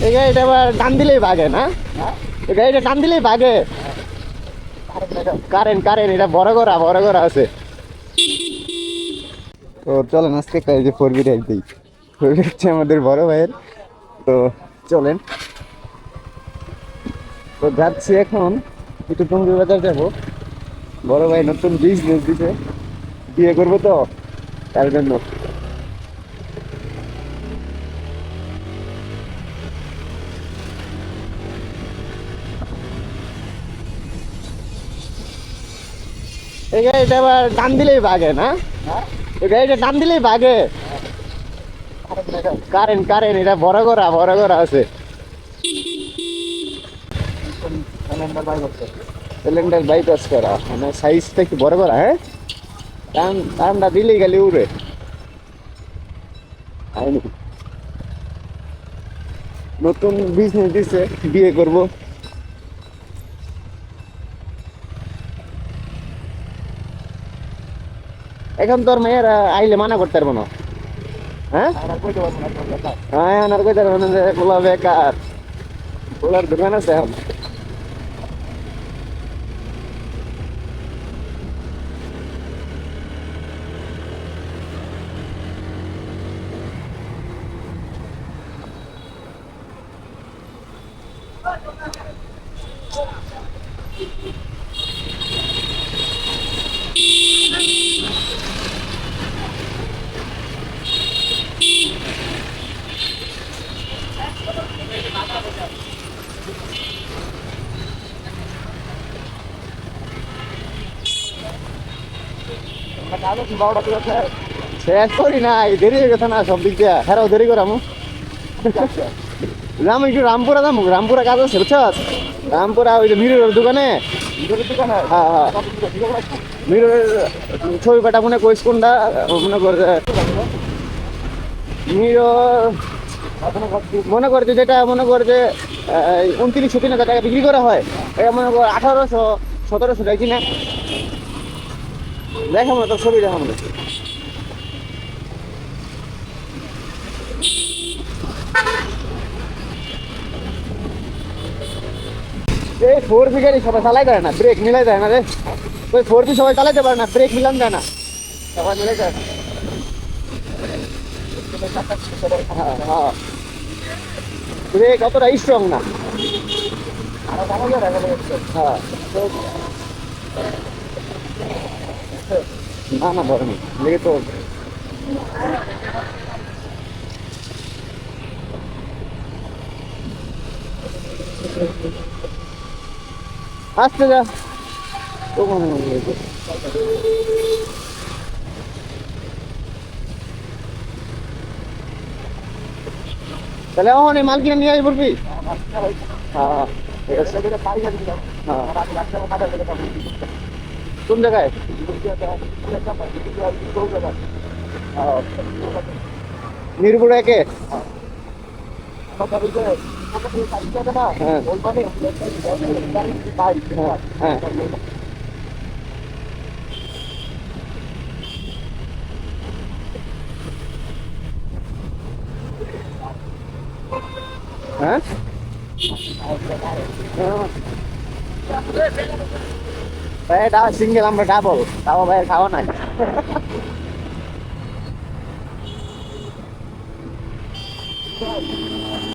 এই গাড়িটা আবার টান দিলেই ভাগে না? এই গাড়িটা টান দিলেই ভাগে। কারেন্ট কারেন্ট এটা বড় করা আছে। তো চলেন আজকে একটা এই যে 4B রাইড দিই। 4B হচ্ছে আমাদের বড় ভাইয়ের। তো চলেন, তো যাচ্ছি এখন একটু টঙ্গী বাজার যাবো। বড় ভাই নতুন বিজনেস দিছে, বিয়ে করবো তো তার জন্য। এই গাড়িটা আবার টান দিলেই ভাগে না? এই গাড়িটা টান দিলেই ভাগে। কারেন্ট কারেন্ট এটা বড় করা আছে। সিলিন্ডার বাইপাস করা মানে সাইজটা একটু বড় করা। হ্যাঁ, টান টানটা দিলেই গেলে উড়ে। নতুন বিজনেস দিছে, বিয়ে করব। এখন তোর মেয়ের আইলে মানা করতে পারবো না। হ্যাঁ হ্যাঁ, আর কইতে পারবো না যে পোলা বেকার, পোলার দোকান আছে এখন। শেষ করি নাই, দেরি হয়ে গেছে না সব দিক দিয়ে। হ্যাঁ দেরি করামু। যাম একটু রামপুরা, যাবো রামপুরা কাজ আছে বুঝছ। রামপুরা ওই যে মিরুরের দোকানে। হ্যাঁ হ্যাঁ, মিরুরের ছবি পাঠা মনে কইস কোনটা মনে করছে মিরর, মনে করছে যেটা মনে করে যে 29-30 টাকা বিক্রি করা হয়, এটা মনে কর 1800-1700 টাকা কিনা। দেখাবো না তোর ছবি, দেখাবো না। এই 4B গাড়ি সবাই চালাই যায় না, ব্রেক মিলাই যায় না রে। ওই 4B সবাই চালাইতে পারে না, ব্রেক মিলান যায় না, সবাই মিলাই যায় না। হ্যাঁ হ্যাঁ, ব্রেক অতটা স্ট্রং না। হ্যাঁ, না না ধরেনি লেগে তো। আসতে যা তো তাহলে ওখানে মাল কিনে নিয়ে আসবি বলবি। হ্যাঁ ঠিক আছে। হ্যাঁ, কোন জায়গায়? মিরপুর একে। হ্যাঁ হ্যাঁ, হ্যাঁ ভাই, এটা সিঙ্গেল, আমরা ডাবল, তাও ভাই খাওয়া নাই।